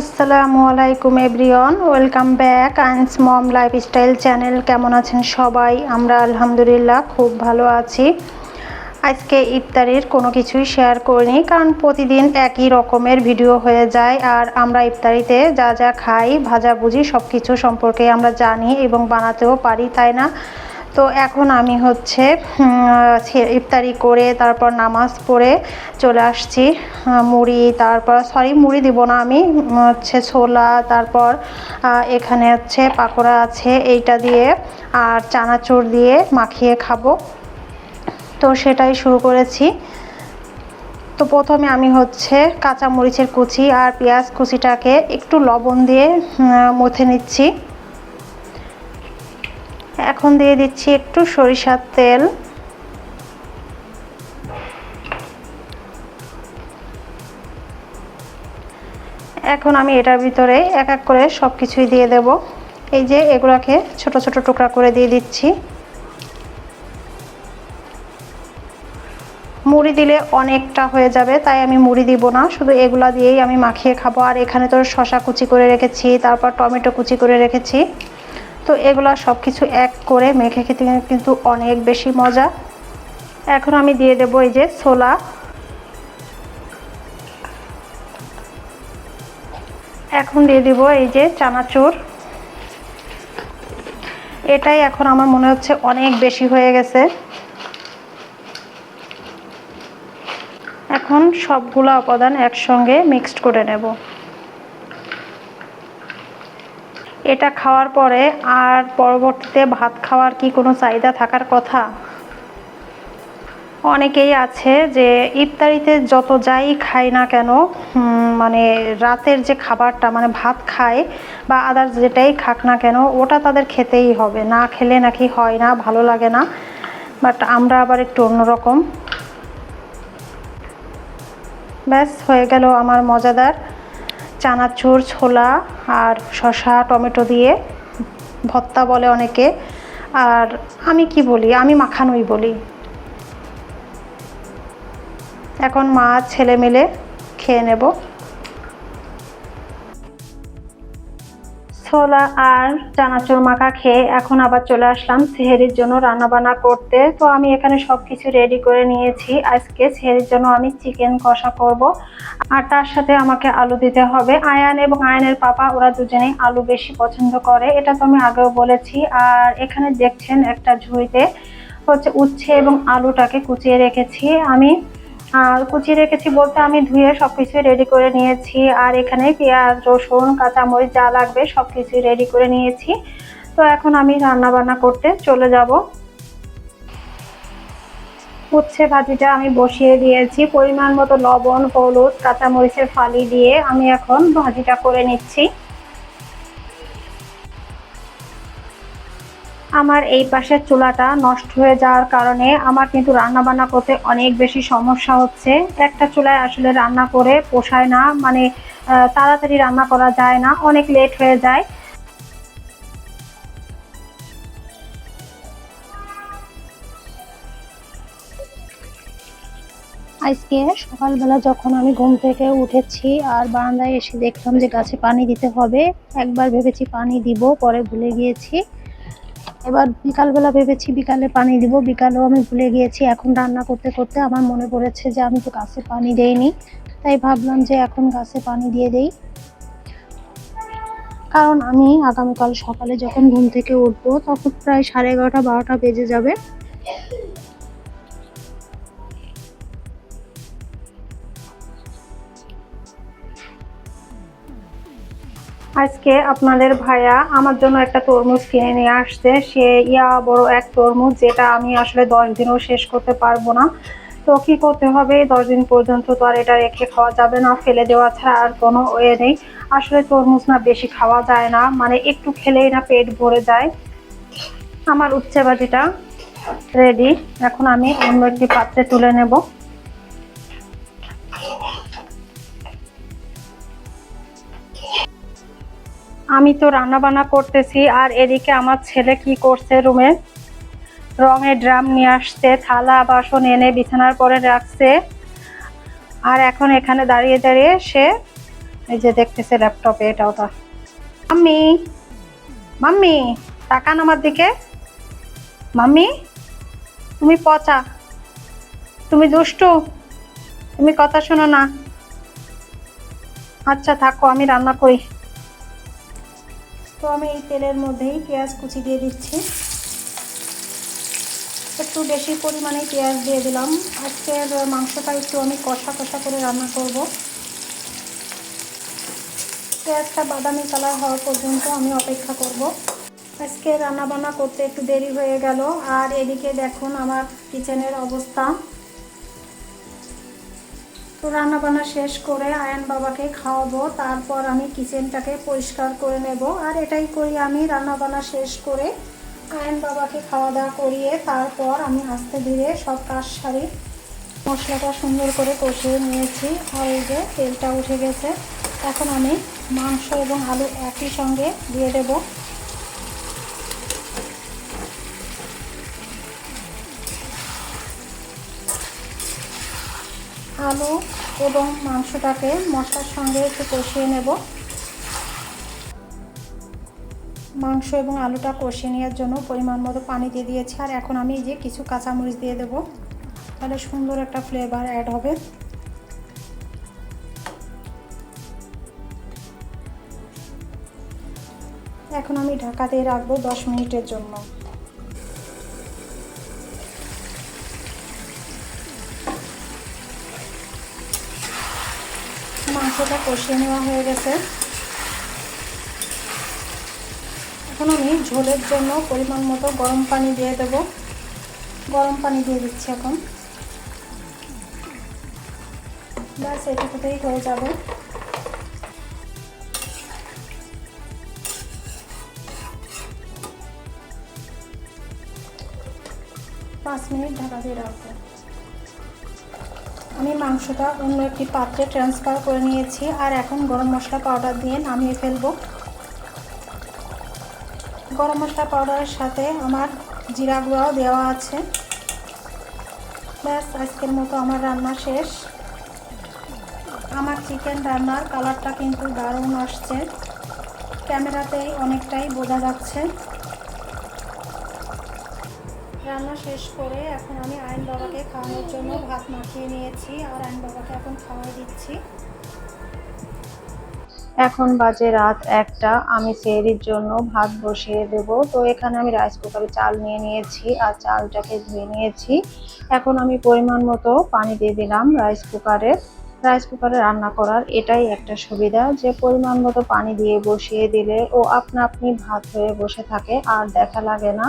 আসসালামু আলাইকুম everyone, welcome back আইনস মম লাইফস্টাইল চ্যানেল। কেমন আছেন সবাই? আমরা আলহামদুলিল্লাহ খুব ভালো আছি। আজকে ইফতারির কোনো কিছুই শেয়ার করিনি, কারণ প্রতিদিন একই রকমের ভিডিও হয়ে যায়। আর আমরা ইফতারিতে যা যা খাই, ভাজাভুজি সব কিছু সম্পর্কে আমরা জানি এবং বানাতেও পারি, তাই না? তো এখন আমি হচ্ছে ইফতারি করে তারপর নামাজ পড়ে চলে আসছি। মুড়ি দিব না, আমি হচ্ছে ছোলা, তারপর এখানে হচ্ছে পাকোড়া আছে, এইটা দিয়ে আর চানাচুর দিয়ে মাখিয়ে খাবো। তো সেটাই শুরু করেছি। তো প্রথমে আমি হচ্ছে কাঁচা মরিচের কুচি আর পেঁয়াজ কুচিটাকে একটু লবণ দিয়ে মথে নিচ্ছি। এখন দিয়ে দিচ্ছি একটু সরিষার তেল। এখন আমি এটার ভিতরে এক এক করে সব কিছুই দিয়ে দেব। এই যে এগুলোকে ছোট ছোট টুকরা করে দিয়ে দিচ্ছি। মুড়ি দিলে অনেকটা হয়ে যাবে, তাই আমি মুড়ি দিব না, শুধু এগুলা দিয়েই আমি মাখিয়ে খাবো। আর এখানে তো শসা কুচি করে রেখেছি, তারপর টমেটো কুচি করে রেখেছি। তো এগুলা সব কিছু এক করে মেখে খেতে কিন্তু অনেক বেশি মজা। এখন আমি দিয়ে দেব এই যে ছোলা। এখন দিয়ে দিব এই যে চানাচুর। এটাই এখন আমার মনে হচ্ছে অনেক বেশি হয়ে গেছে। এখন সবগুলা উপাদান একসঙ্গে মিক্সড করে নেব। এটা খাওয়ার পরে আর পরবর্তীতে ভাত খাওয়ার কি কোনো চাহিদা থাকার কথা? অনেকেই আছে যে ইফতারিতে যত যাই খাই না কেন, মানে রাতের যে খাবারটা মানে ভাত খায় বা আদার্স যেটাই খাক না কেন, ওটা তাদের খেতেই হবে, না খেলে নাকি হয় না, ভালো লাগে না। বাট আমরা আবার একটু অন্যরকম। ব্যাস হয়ে গেল আমার মজাদার চানাচুর, ছোলা আর শসা টমেটো দিয়ে ভর্তা বলে অনেকে, আর আমি কি বলি, আমি মাখানোই বলি। এখন মা ছেলে মিলে খেয়ে নেব। ছোলা আর চানাচুর মাখা খেয়ে এখন আবার চলে আসলাম সেহরির জন্য রান্নাবান্না করতে। তো আমি এখানে সব কিছু রেডি করে নিয়েছি। আজকে সেহরির জন্য আমি চিকেন কষা করব, আর তার সাথে আমাকে আলু দিতে হবে। আয়ান এবং আয়ানের পাপা ওরা দুজনেই আলু বেশি পছন্দ করে, এটা তো আমি আগেও বলেছি। আর এখানে দেখছেন একটা ঝুড়িতে হচ্ছে উচ্ছে এবং আলুটাকে কুচিয়ে রেখেছি। আর কুচিয়ে রেখেছি বলতে আমি ধুয়ে সবকিছু রেডি করে নিয়েছি। আর এখানে পেঁয়াজ, রসুন, কাঁচামরিচ যা লাগবে সবকিছু রেডি করে নিয়েছি। তো এখন আমি রান্না বান্না করতে চলে যাব। উচ্ছে ভাজিটা আমি বসিয়ে দিয়েছি, পরিমাণ মতো লবণ, হলুদ, কাঁচামরিচের ফালি দিয়ে আমি এখন ভাজিটা করে নিচ্ছি। আমার এই পাশের চুলাটা নষ্ট হয়ে যাওয়ার কারণে আমার কিন্তু রান্না বান্না করতে অনেক বেশি সমস্যা হচ্ছে। একটা চুলায় আসলে রান্না করে পোষায় না, মানে তাড়াতাড়ি রান্না করা যায় না, অনেক লেট হয়ে যায়। আজকে সকালবেলা যখন আমি ঘুম থেকে উঠেছি আর বারান্দায় এসে দেখলাম যে গাছে পানি দিতে হবে। একবার ভেবেছি পানি দিব, পরে ভুলে গিয়েছি। এবার বিকালবেলা ভেবেছি বিকালে পানি দিব, বিকালেও আমি ভুলে গিয়েছি। এখন রান্না করতে করতে আমার মনে পড়েছে যে আমি তো গাছে পানি দেইনি, তাই ভাবলাম যে এখন গাছে পানি দিয়ে দেই। কারণ আমি আগামীকাল সকালে যখন ঘুম থেকে উঠবো তখন প্রায় 11:30-12টা বেজে যাবে। আজকে আপনাদের ভাইয়া আমার জন্য একটা তরমুজ কিনে নিয়ে আসছে। সে বড় এক তরমুজ, যেটা আমি আসলে 10 দিনও শেষ করতে পারবো না। তো কি করতে হবে, 10 দিন পর্যন্ত তো আর এটা রেখে খাওয়া যাবে না, ফেলে দেওয়া ছাড়া আর কোনো ওয়ে নেই। আসলে তরমুজ না বেশি খাওয়া যায় না, মানে একটু খেলেই না পেট ভরে যায়। আমার উচ্ছে ভাজিটা রেডি, এখন আমি অন্য একটি পাত্রে তুলে নেব। আমি তো রান্না বান্না করতেছি, আর এদিকে আমার ছেলে কি করছে, রুমে রঙের ড্রাম নিয়ে আসছে, থালা বাসন এনে বিছানার পরে রাখছে। আর এখন এখানে দাঁড়িয়ে দাঁড়িয়ে সে এই যে দেখতেছে ল্যাপটপে এটা ওটা। মাম্মি, মাম্মি তাকান আমার দিকে। মাম্মি তুমি পচা, তুমি দুষ্টু, তুমি কথা শোনো না। আচ্ছা থাকো, আমি রান্না করি। তো আমি এই তেলের মধ্যেই পেঁয়াজ কুচি দিয়ে দিচ্ছি। একটু বেশি পরিমাণে পেঁয়াজ দিয়ে দিলাম। আজকের মাংসটা একটু আমি কষা কষা করে রান্না করব। পেঁয়াজটা বাদামি কালার হওয়া পর্যন্ত আমি অপেক্ষা করব। আজকে রান্না বান্না করতে একটু দেরি হয়ে গেল। আর এদিকে দেখুন আমার কিচেনের অবস্থা। তো রান্না বান্না শেষ করে আয়ান বাবাকে খাওয়াবো, তারপর আমি কিচেনটাকে পরিষ্কার করে নেব। আর এটাই করি আমি, রান্না বান্না শেষ করে আয়ান বাবাকে খাওয়া দাওয়া করিয়ে তারপর আমি আস্তে ধীরে সব কাজ সারি। মশলাটা সুন্দর করে কষিয়ে নিয়েছি আর এই যে তেলটা উঠে গেছে। এখন আমি মাংস এবং আলু একই সঙ্গে দিয়ে দেব। আলু এবং মাংসটাকে মশলার সঙ্গে একটু কষিয়ে নেব। মাংস এবং আলুটা কষিয়ে নেওয়ার জন্য পরিমাণ মতো পানি দিয়ে দিয়েছি। আর এখন আমি এই যে কিছু কাঁচামরিচ দিয়ে দেব, তাহলে সুন্দর একটা ফ্লেভার অ্যাড হবে। এখন আমি ঢাকা দিয়ে রাখবো 10 মিনিটের জন্য। মাংসটা কষিয়ে নেওয়া হয়ে গেছে। এখন আমি ঝোলের জন্য পরিমাণ মতো গরম পানি দিয়ে দেব। গরম পানি দিয়ে দিচ্ছি এখন। ব্যাস এটুকুতেই হয়ে যাবে। পাঁচ মিনিট ঢাকা দিয়ে রাখবো। আমি মাংসটা অন্য একটি পাত্রে ট্রান্সফার করে নিয়েছি। আর এখন গরম মশলা পাউডার দিয়ে নামিয়ে ফেলবো। গরম মশলা পাউডারের সাথে আমার জিরা গুঁড়াও দেওয়া আছে। ব্যাস আজকের মতো আমার রান্না শেষ। আমার চিকেন রান্নার কালারটা কিন্তু দারুণ আসছে, ক্যামেরাতেই অনেকটাই বোঝা যাচ্ছে। রান্না শেষ করে এখন আমি আয়ন বাবাকে খাওয়ানোর জন্য ভাত মাখিয়ে নিয়েছি আর আয়ন বাবাকে এখন খাওয়াই দিচ্ছি। এখন বাজে রাত 1টা। আমি সেহরির জন্য ভাত বসিয়ে দেব। তো এখানে আমি রাইস কুকারে চাল নিয়ে নিয়েছি আর চালটাকে ধুয়ে নিয়েছি। এখন আমি পরিমাণ মতো পানি দিয়ে দিলাম রাইস কুকারে। রাইস কুকারে রান্না করার এটাই একটা সুবিধা যে পরিমাণ মতো পানি দিয়ে বসিয়ে দিলে ও আপনা আপনি ভাত হয়ে বসে থাকে আর দেখা লাগে না।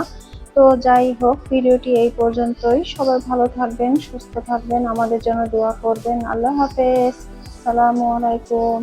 তো যাই হোক, ভিডিওটি এই পর্যন্তই। সবাই ভালো থাকবেন, সুস্থ থাকবেন, আমাদের জন্য দোয়া করবেন। আল্লাহ হাফেজ, আসসালামু আলাইকুম।